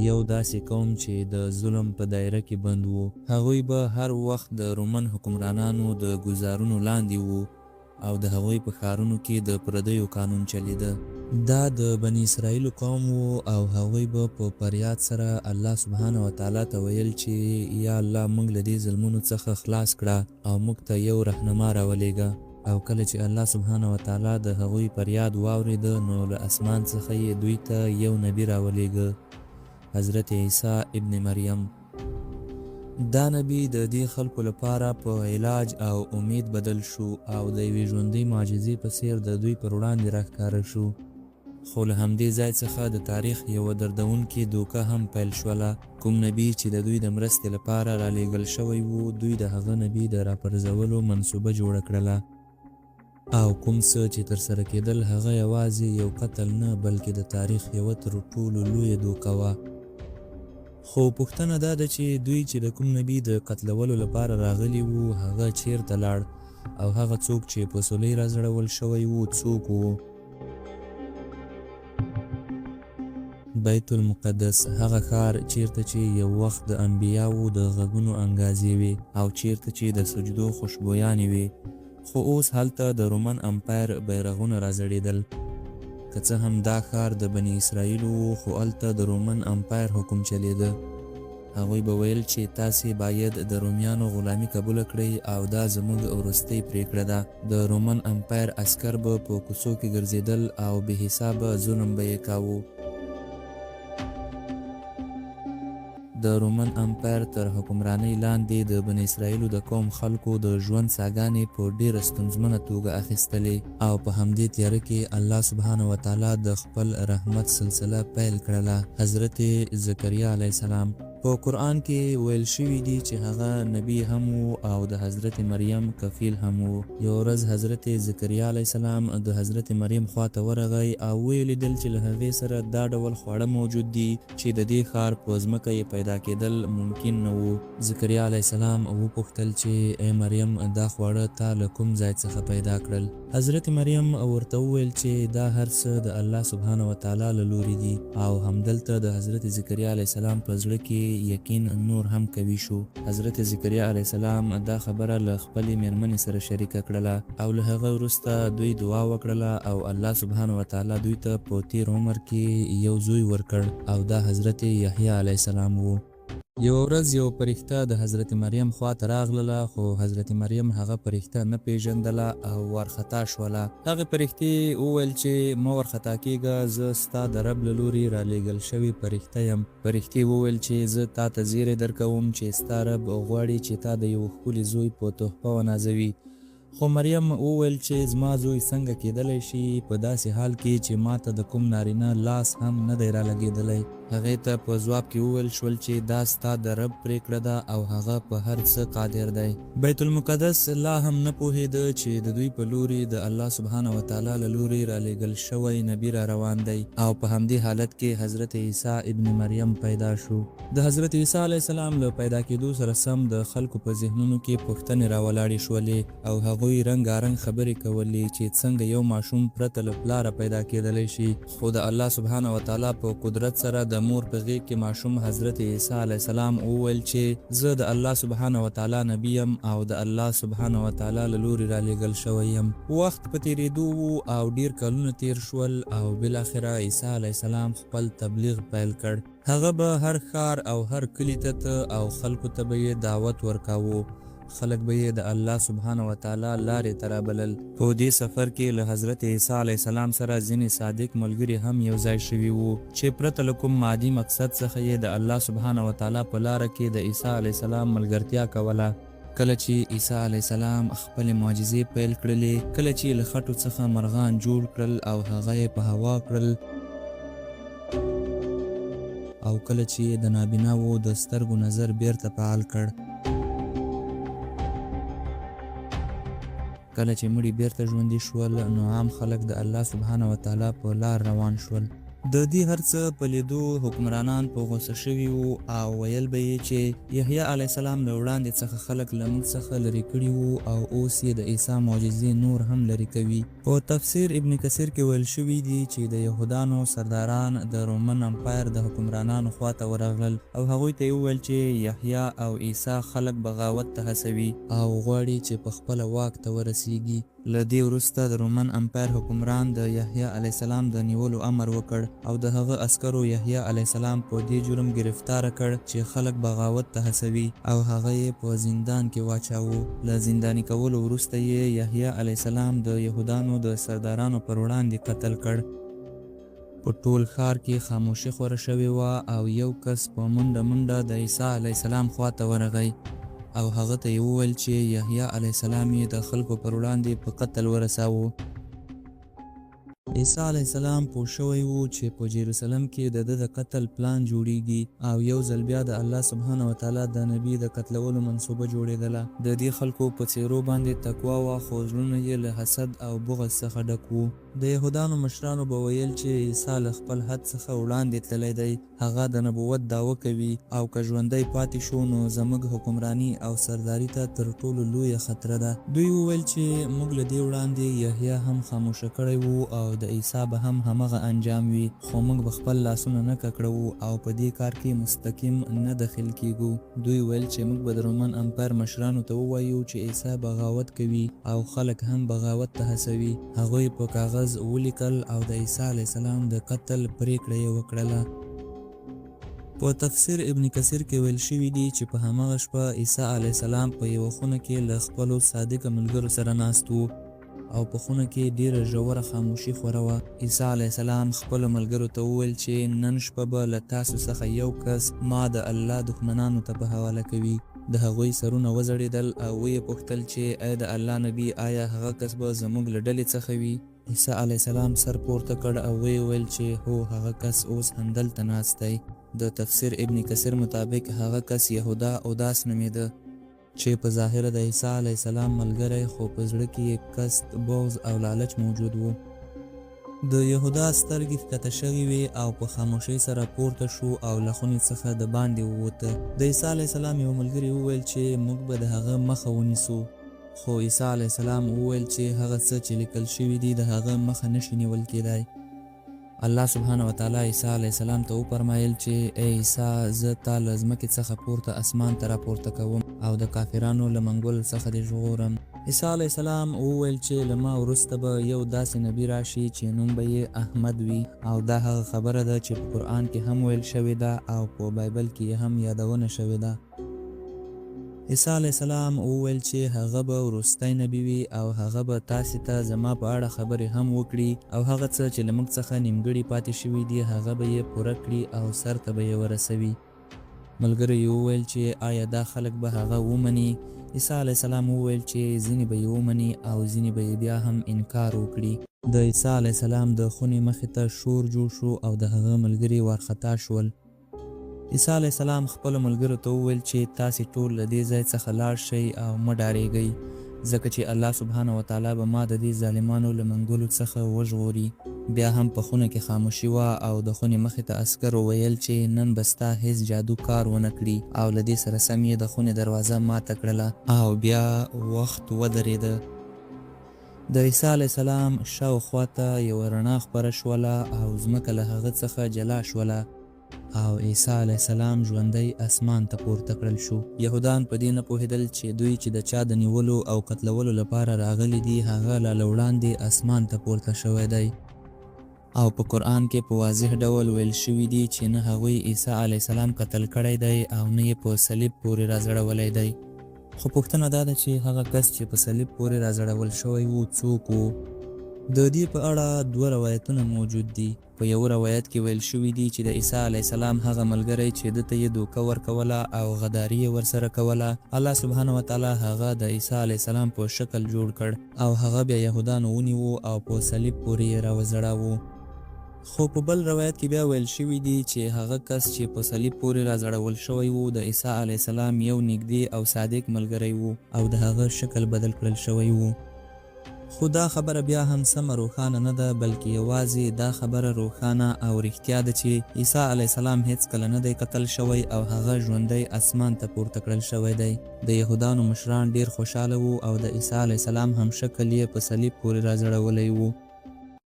یو داسې قوم چې د ظلم په دایره کې بند وو. هغوی به هر وخت د رومن حکمرانانو د ګزارونو لاندې وو او د هغوی په ښارونو کې د پردیو قانون چلیده. دا د بني اسرائیلو قوم وو او هغوی به په فریاد سره الله سبحانه وتعالی ته ویل چې یا الله موږ له دې ظلمونو څخه خلاص کړه او موږ ته یو رهنما راولېږه. او کله چې الله سبحانه وتعالی د هغوی فریاد واورېده نو له اسمان څخه یې دوی ته یو نبی راولېږه، حضرت عیسی ابن مریم. دا نبی د دې خلکو لپاره په علاج او امید بدل شو او د یوې ژوندۍ معجزې په څیر د دوی پر وړاندې راښکاره شو. خو له همدې ځای څخه د تاریخ یوه دردونکې دوکه هم پیل شوله. کوم نبی چې د دوی د مرستې لپاره رالیږل شوی وو، دوی د هغه نبی د راپرځولو منصوبه جوړه کړله، او کوم څه چې ترسره کېدل هغه یوازې یو قتل نه بلکې د تاریخ یوه تر ټولو لویه دوکه وه. خو پوښتنه دا ده چې دوی چې د کوم نبی د قتلولو لپاره راغلي وو هغه چیرته لاړ، او هغه څوک چې په سولۍ راځړول شوی وو څوک وو؟ بیت المقدس، هغه ښار چیرته چې یو وخت د انبیاوو د غږونو انګازې وې او چیرته چې د سجدو خوشبویانې وې، خو اوس هلته د رومن امپایر بیرغونه راځړېدل. که څه هم دا ښار د بني اسرائیلو وو خو هلته د رومن امپایر حکم چلیده. هغوی به ویل چې تاسې باید د رومیانو غلامي قبوله کړئ او دا زموږ وروستۍ پریکړه ده. د رومن امپایر عسکر به په کوڅو کې ګرځېدل او بې حسابه ظلم به یې کاوه. د رومن امپایر تر حکمرانۍ لاندې د بني اسرائیلو د قوم خلکو د ژوند ساګانې په ډیره ستونزمنه توګه اخیستلې، او په همدې تیاره کې الله سبحانه وتعالی د خپل رحمت سلسله پیل کړله. حضرت زکریا علیه السلام په قرآن کې ویل شوي دي چې هغه نبی هم وو او د حضرت مریم کفیل هم وو. یو ورځ حضرت زکریا علیه السلام د حضرت مریم خواته ورغی او ویې لیدل چې له هغې سره دا ډول خواړه موجود دي چې د دې ښار په ځمکه یې پیدا کېدل ممکن نه وو. زکریا علیه السلام وپوښتل چې ای مریم دا خواړه تا له کوم ځای څخه پیدا کړل؟ حضرت مریم ورته وویل چې دا هر څه د الله سبحانه وتعالی له لوري دي، او همدلته د حضرت زکریا علیه السلام په زړه کې یقین نور هم قوي شو. حضرت زکریا علیه السلام دا خبره له خپلې میرمنې سره شریکه کړله او له هغه وروسته دوی دعا وکړله او الله سبحانه وتعالی دوی ته په تیر عمر کې یو زوی ورکړ او دا حضرت یحیی علیه السلام وو. یو ورځ یو فرښته د حضرت مریم خواته راغله، خو حضرت مریم هغه فرښته نه پیژندله او وارخطا شوله. هغې فرښتې وویل چې مه وارخطا کېږه، زه ستا د رب له لوري رالیږل شوې فرښته یم. فرښتې وویل چې زه تا ته زیری درکوم چې ستا رب غواړي چې تا د یو ښکلي زوی په تحفه ونازوي. خو مریم وویل چې زما زوی څنګه کېدلی شي په داسې حال کې چې ما ته د کوم نارینه لاس هم نه دی رالګېدلی. هغې ته په ځواب کې وویل شول چې دا ستا د رب پریکړه ده او هغه په هر څه قادر دی. بیت المقدس لا هم نه پوهېده چې د دوی په لوري د الله سبحانه وتعالی له لوري رالیږل شوی نبی را روان دی، او په همدې حالت کې حضرت عیسی ابن مریم پیدا شو. د حضرت عیسی علیه السلام له پیدا کېدو سره سم د خلکو په ذهنونو کې پوښتنې راولاړې شولې او هغوی رنګارنګ خبرې کولې چې څنګه یو ماشوم پرته له پلاره پیدا کېدلی شي. خو د الله سبحانه وتعالی په قدرت سره د مور په غېږ کې ماشوم حضرت عیسی علیه السلام وویل چې زه د الله سبحانه وتعالی نبی یم او د الله سبحانه وتعالی له لوري رالیږل شوی یم. وخت په تېرېدو و او ډیر کلونه تیر شول او بالاخره عیسی علیه السلام خپل تبلیغ پیل کړ. هغه به هر ښار او هر کلي ته او خلکو ته به یې دعوت ورکاوه. خلک به یې د الله سبحانه وتعالی لارې ته رابلل. په دې سفر کې له حضرت عیسی علیه السلام سره ځینې صادق ملګري هم یو ځای شوي وو چې پرته له کوم مادي مقصد څخه یې د الله سبحانه وتعالی په لاره کې د عیسی علیه السلام ملګرتیا کوله. کله چې عیسی علیه السلام خپلې معجزې پیل کړلې، کله چې له خټو څخه مرغان جوړ کړل او هغه یې په هوا کړل، او کله چې د نابیناوو د سترګو نظر بیرته فعال کړ، کله چې مړي بیرته ژوندي شول، نو عام خلک د الله سبحانه وتعالی په لار روان شول. د دې هر څه په لیدو حکمرانان په غوسه شوي وو او ویل به یې چې یحیی علیه السلام له وړاندې څخه خلک له موږ څخه لرې کړي وو او اوس یې د عیسی معجزې نور هم لرې کوي. په تفسیر ابن کثیر کې ویل شوي دي چې د یهودانو سرداران د رومن امپایر د حکمرانانو خواته ورغلل او هغوی ته یې وویل چې یحیی او عیسی خلک بغاوت ته هڅوي او غواړي چې په خپله واک ته ورسیږي. له دې وروسته د رومن امپایر حکمران د یحیی علیه السلام د نیولو امر وکړ او د هغه عسکرو یحیی علیه السلام په دې جرم گرفتار کړ چې خلک بغاوت ته هڅوي او هغه یې په زندان کې واچاوه. له زنداني کولو وروسته یې یحیی علیه السلام د یهودانو د سردارانو پر وړاندې قتل کړ. په ټول ښار کې خاموشي خوره شوې وه او یو کس په منډه منډه د عیسی علیه السلام خواته ورغی او هغه ته یې وویل چې یحیی علیه السلام یې د خلکو پر وړاندې په قتل ورساوه. عیسی علیه السلام پوه شوی و چې په جیروسلم کې د ده د قتل پلان جوړیږي او یو ځل بیا د الله سبحانه وتعالی د نبی د قتلولو منصوبه جوړېدله. د دې خلکو په څېرو باندې تقوا وه خو زړونه یې له حسد او بغض څخه ډک وو. د یهودانو مشرانو به ویل چې عیسی له خپل حد څخه وړاندې تللی دی، هغه د نبوت دعوه کوي او که ژوندی پاتې شو نو زموږ حکمرانی او سرداری ته تر ټولو لویه خطره ده. دوی وویل چې موږ له دې وړاندې یحیی هم خاموشه کړی وو او د عیسی به هم همغه انجام وي، خو موږ به خپل لاسونه نه ککړوو او په دې کار کې مستقیم نه دخیل کیږو. دوی ویل چې موږ به د رومن امپایر مشرانو ته ووایو چې عیسی بغاوت کوي او خلک هم بغاوت ته هڅوي. هغوی په کاغذ ولیکل او د عیسی علیه السلام د قتل پریکړه یې وکړله. په تفسیر ابن کثیر کې ویل شوي دي چې په همغه شپه عیسی علیه السلام په یوه خونه کې له خپلو صادقه ملګرو سره ناست و او په خونه کې ډیره ژوره خاموشي خوره وه. عیسی علیه السلام خپلو ملګرو ته وویل چې نن شپه به له تاسو څخه یو کس ما د الله دښمنانو ته په حواله کوي. د هغوی سرونه وځړېدل او ویې پوښتل چې ای د الله نبي آیا هغه کس به زموږ له ډلې څخه وي؟ عیسی علیه السلام سر پورته کړ او ویې ویل چې هو هغه کس اوس همدلته ناست دی. د تفسیر ابن کثیر مطابق هغه کس یهودا اوداس نومیده چې په ظاهره د عیسی علیه السلام ملګری خو په زړه کې یې قصد، بغض او لالچ موجود و. د یهودا سترګې ښکته شوې وې او په خاموشۍ سره پورته شو او له خونې څخه د باندې ووته. د عیسی علیه السلام یو ملګري وویل چې موږ به د هغه مخه ونیسو، خو عیسی علیه السلام وویل چې هغه څه چې لیکل شوي دي د هغه مخه نشي نیول کېدای. الله سبحانه وتعالی عیسی علیه السلام ته وفرمایل چې ای عیسی زه تا له ځمکې څخه پورته اسمان ته راپورته کوم او د کافرانو له منګول څخه دې ژغورم. عیسی علیه السلام وویل چې له ما وروسته به یو داسې نبی راشي چې نوم به یې احمد وي او دا هغه خبره ده چې په قرآن کې هم ویل شوې ده او په بایبل کې هم یادونه شوې ده. عیسی علیه السلام وویل چې هغه به وروستی نبی وي او هغه به تاسې ته زما په اړه خبرې هم وکړي او هغه څه چې له موږ څخه نیمګړي پاتې شوي دي هغه به یې پوره کړي او سر ته به یې ورسوي. ملګرو یې وویل چې آیا دا خلک به هغه ومني؟ عیسی علیه السلام وویل چې ځینې به یې ومني او ځینې به یې بیا هم انکار وکړي. د عیسی علیه السلام د خونې مخې ته شور جوړ شو او د هغه ملګري وارخطا شول. عیسی علیه السلام خپلو ملګرو ته وویل چې تاسې ټول له دې ځای څخه لاړ شئ او مه ډارېږئ ځکه چې الله سبحانه وتعالی به ما د دې ظالمانو له منګولو څخه وژغوري. بیا هم په خونه کې خاموشي وه او د خونې مخې ته عسکرو ویل چې نن به ستا هیڅ جادو کار ونه کړي او له دې سره سم یې د خونې دروازه ماته کړله او بیا وخت ودرېده. د عیسی علیه السلام شاوخوا ته یوه رڼا خپره شوله او ځمکه له هغه څخه جلا شوله او عیسی علیه السلام ژوندی اسمان ته پورته کړل شو. یهودان په دې نه پوهېدل چې دوی چې د چا د نیولو او قتلولو لپاره راغلي دي هغه لا له وړاندې اسمان ته پورته شوی دی او په قرآن کې په واضح ډول ویل شوي دي چې نه هغوی عیسی علیه السلام قتل کړی دی او نه یې په صلیب پورې راځړولی دی. خو پوښتنه دا ده چې هغه کس چې په صلیب پورې راځړول شوی و څوک و؟ د دې په اړه دوه روایتونه موجود دي. په یو روایت کې ویل شوي دي چې د عیسی علیه السلام هغه ملګری چې ده ته یې دوکه ورکوله او غداري یې ورسره کوله الله سبحانه وتعالی هغه د عیسی علیه السلام په شکل جوړ کړ او هغه بیا یهودانو ونیو او په صلیب پورې یې راوځړاوه. خو په بل روایت کې بیا ویل شوي دي چې هغه کس چې په صلیب پورې راځړول شوی و د عیسی علیه السلام یو نږدې او صادق ملګری و او د هغه شکل بدل کړل شوی و. خو دا خبره بیا هم سمه روښانه نه ده، بلکې یوازې دا خبره روښانه او رښتیا ده چې عیسی علیه السلام هیڅکله نه دی قتل شوی او هغه ژوندی اسمان ته پورته کړل شوی دی. د یهودانو مشران ډیر خوشحاله وو او د عیسی علیه السلام هم شکل یې په صلیب پورې راځړولی وو.